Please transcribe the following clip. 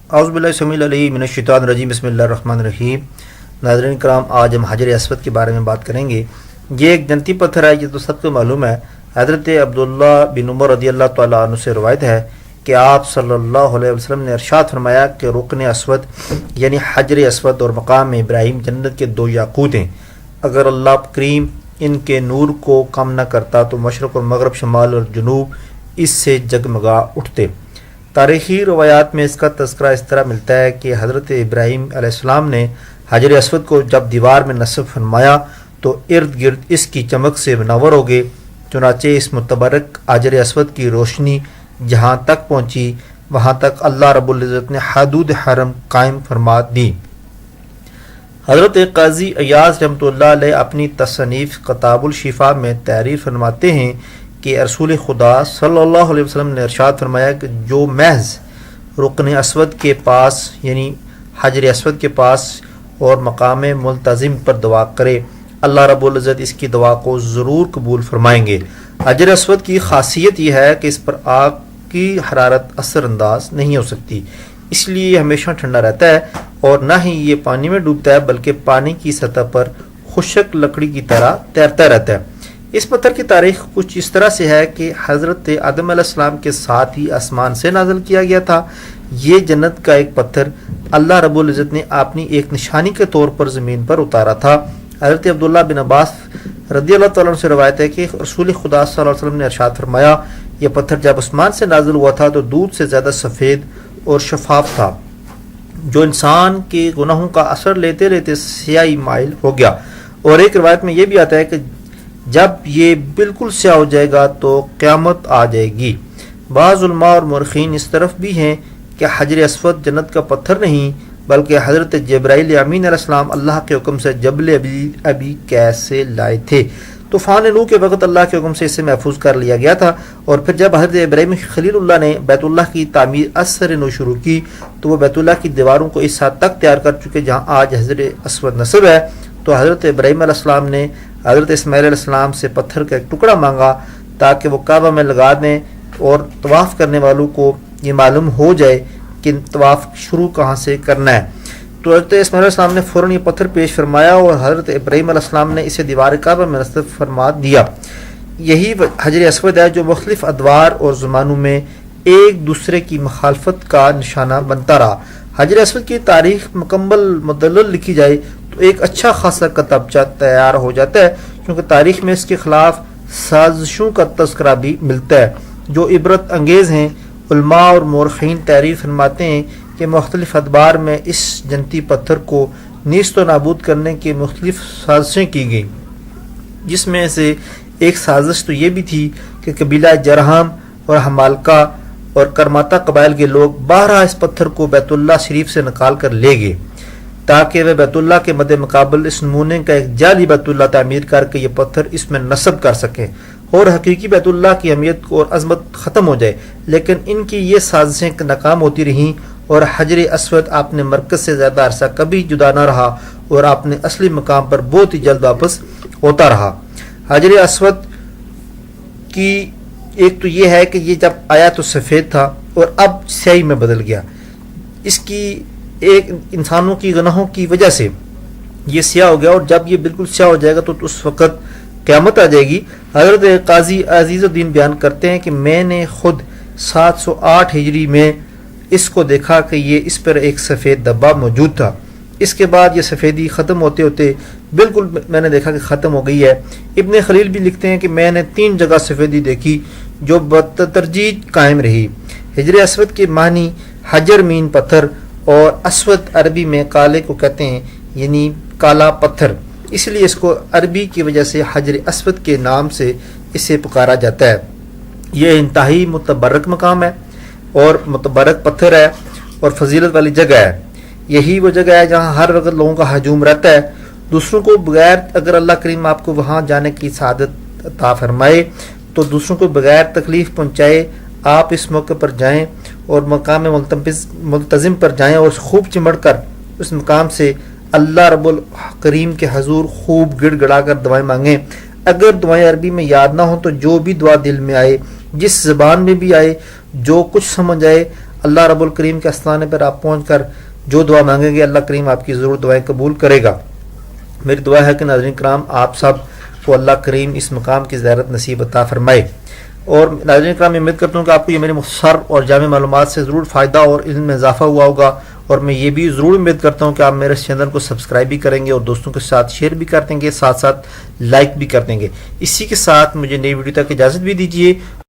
اعوذ باللہ السمیع العلیم من الشیطان الرجیم بسم اللہ الرحمن الرحیم۔ ناظرین کرام، آج ہم حجر اسود کے بارے میں بات کریں گے۔ یہ ایک جنتی پتھر ہے، یہ تو سب کو معلوم ہے۔ حضرت عبداللہ بن عمر رضی اللہ تعالیٰ عنہ سے روایت ہے کہ آپ صلی اللہ علیہ وسلم نے ارشاد فرمایا کہ رکن اسود یعنی حجر اسود اور مقام ابراہیم جنت کے دو یاقوت ہیں۔ اگر اللہ کریم ان کے نور کو کم نہ کرتا تو مشرق اور مغرب، شمال اور جنوب اس سے جگمگا اٹھتے۔ تاریخی روایات میں اس کا تذکرہ اس طرح ملتا ہے کہ حضرت ابراہیم علیہ السلام نے حجر اسود کو جب دیوار میں نصب فرمایا تو ارد گرد اس کی چمک سے منور ہو گئے۔ چنانچہ اس متبرک حجر اسود کی روشنی جہاں تک پہنچی وہاں تک اللہ رب العزت نے حدود حرم قائم فرما دی۔ حضرت قاضی ایاز رحمۃ اللہ علیہ اپنی تصنیف کتاب الشفا میں تحریر فرماتے ہیں کہ رسول خدا صلی اللہ علیہ وسلم نے ارشاد فرمایا کہ جو محض رکن اسود کے پاس یعنی حجر اسود کے پاس اور مقام ملتزم پر دعا کرے، اللہ رب العزت اس کی دعا کو ضرور قبول فرمائیں گے۔ حجر اسود کی خاصیت یہ ہے کہ اس پر آگ کی حرارت اثر انداز نہیں ہو سکتی، اس لیے یہ ہمیشہ ٹھنڈا رہتا ہے اور نہ ہی یہ پانی میں ڈوبتا ہے بلکہ پانی کی سطح پر خشک لکڑی کی طرح تیرتا رہتا ہے۔ اس پتھر کی تاریخ کچھ اس طرح سے ہے کہ حضرت آدم علیہ السلام کے ساتھ ہی آسمان سے نازل کیا گیا تھا۔ یہ جنت کا ایک پتھر اللہ رب العزت نے اپنی ایک نشانی کے طور پر زمین پر اتارا تھا۔ حضرت عبداللہ بن عباس رضی اللہ تعالیٰ عنہ سے روایت ہے کہ رسول خدا صلی اللہ علیہ وسلم نے ارشاد فرمایا، یہ پتھر جب آسمان سے نازل ہوا تھا تو دودھ سے زیادہ سفید اور شفاف تھا، جو انسان کے گناہوں کا اثر لیتے لیتے سیاہی مائل ہو گیا۔ اور ایک روایت میں یہ بھی آتا ہے کہ جب یہ بالکل سیاہ ہو جائے گا تو قیامت آ جائے گی۔ بعض علماء اور مورخین اس طرف بھی ہیں کہ حجر اسود جنت کا پتھر نہیں بلکہ حضرت جبرائیل امین علیہ السلام اللہ کے حکم سے جبل ابی قیس سے لائے تھے۔ طوفان نوح کے وقت اللہ کے حکم سے اسے محفوظ کر لیا گیا تھا، اور پھر جب حضرت ابراہیم خلیل اللہ نے بیت اللہ کی تعمیر اثر نو شروع کی تو وہ بیت اللہ کی دیواروں کو اس حد تک تیار کر چکے جہاں آج حجر اسود نصب ہے۔ تو حضرت ابراہیم علیہ السلام نے حضرت اسماعیل علیہ السلام سے پتھر کا ایک ٹکڑا مانگا تاکہ وہ کعبہ میں لگا دیں اور طواف کرنے والوں کو یہ معلوم ہو جائے کہ طواف شروع کہاں سے کرنا ہے۔ تو حضرت اسماعیل علیہ السلام نے فوراً یہ پتھر پیش فرمایا اور حضرت ابراہیم علیہ السلام نے اسے دیوار کعبہ میں نصب فرما دیا۔ یہی حجر اسود ہے جو مختلف ادوار اور زمانوں میں ایک دوسرے کی مخالفت کا نشانہ بنتا رہا۔ حجر اسود کی تاریخ مکمل مدلل لکھی جائے تو ایک اچھا خاصا کتابچہ تیار ہو جاتا ہے، کیونکہ تاریخ میں اس کے خلاف سازشوں کا تذکرہ بھی ملتا ہے جو عبرت انگیز ہیں۔ علماء اور مورخین تحریر فرماتے ہیں کہ مختلف ادوار میں اس جنتی پتھر کو نیست و نابود کرنے کی مختلف سازشیں کی گئیں، جس میں سے ایک سازش تو یہ بھی تھی کہ قبیلہ جرہم اور حمالکہ اور کرماتا قبائل کے لوگ بارہا اس پتھر کو بیت اللہ شریف سے نکال کر لے گئے تاکہ وہ بیت اللہ کے مد مقابل اس نمونے کا ایک جعلی بیت اللہ تعمیر کر کے یہ پتھر اس میں نصب کر سکیں اور حقیقی بیت اللہ کی اہمیت اور عظمت ختم ہو جائے۔ لیکن ان کی یہ سازشیں ناکام ہوتی رہیں اور حجر اسود اپنے مرکز سے زیادہ عرصہ کبھی جدا نہ رہا اور اپنے اصلی مقام پر بہت ہی جلد واپس ہوتا رہا۔ حجر اسود کی ایک تو یہ ہے کہ یہ جب آیا تو سفید تھا اور اب سیاہی میں بدل گیا۔ اس کی ایک انسانوں کی گناہوں کی وجہ سے یہ سیاہ ہو گیا، اور جب یہ بالکل سیاہ ہو جائے گا تو اس وقت قیامت آ جائے گی۔ حضرت قاضی عزیز الدین بیان کرتے ہیں کہ میں نے خود 708 ہجری میں اس کو دیکھا کہ یہ اس پر ایک سفید دبا موجود تھا۔ اس کے بعد یہ سفیدی ختم ہوتے ہوتے بالکل میں نے دیکھا کہ ختم ہو گئی ہے۔ ابن خلیل بھی لکھتے ہیں کہ میں نے 3 جگہ سفیدی دیکھی جو بتدریج قائم رہی۔ حجر اسود کے معنی حجر مین پتھر اور اسود عربی میں کالے کو کہتے ہیں یعنی کالا پتھر، اس لیے اس کو عربی کی وجہ سے حجر اسود کے نام سے اسے پکارا جاتا ہے۔ یہ انتہائی متبرک مقام ہے اور متبرک پتھر ہے اور فضیلت والی جگہ ہے۔ یہی وہ جگہ ہے جہاں ہر وقت لوگوں کا ہجوم رہتا ہے۔ دوسروں کو بغیر اگر اللہ کریم آپ کو وہاں جانے کی سعادت عطا فرمائے تو دوسروں کو بغیر تکلیف پہنچائے آپ اس موقع پر جائیں اور مقام ملتزم پر جائیں اور خوب چمڑ کر اس مقام سے اللہ رب الکریم کے حضور خوب گڑ گڑا کر دعائیں مانگیں۔ اگر دعائیں عربی میں یاد نہ ہوں تو جو بھی دعا دل میں آئے، جس زبان میں بھی آئے، جو کچھ سمجھ آئے، اللہ رب الکریم کے استانے پر آپ پہنچ کر جو دعا مانگیں گے اللہ کریم آپ کی ضرور دعائیں قبول کرے گا. میری دعا ہے کہ ناظرین کرام آپ سب کو اللہ کریم اس مقام کی زیارت نصیب عطا فرمائے. اور ناظرین کرام میں امید کرتا ہوں کہ آپ کو یہ میری مختصر اور جامع معلومات سے ضرور فائدہ اور علم میں اضافہ ہوا ہوگا, اور میں یہ بھی ضرور امید کرتا ہوں کہ آپ میرے چینل کو سبسکرائب بھی کریں گے اور دوستوں کے ساتھ شیئر بھی کر دیں گے, ساتھ ساتھ لائک بھی کر دیں گے. اسی کے ساتھ مجھے نئی ویڈیو تک اجازت بھی دیجیے.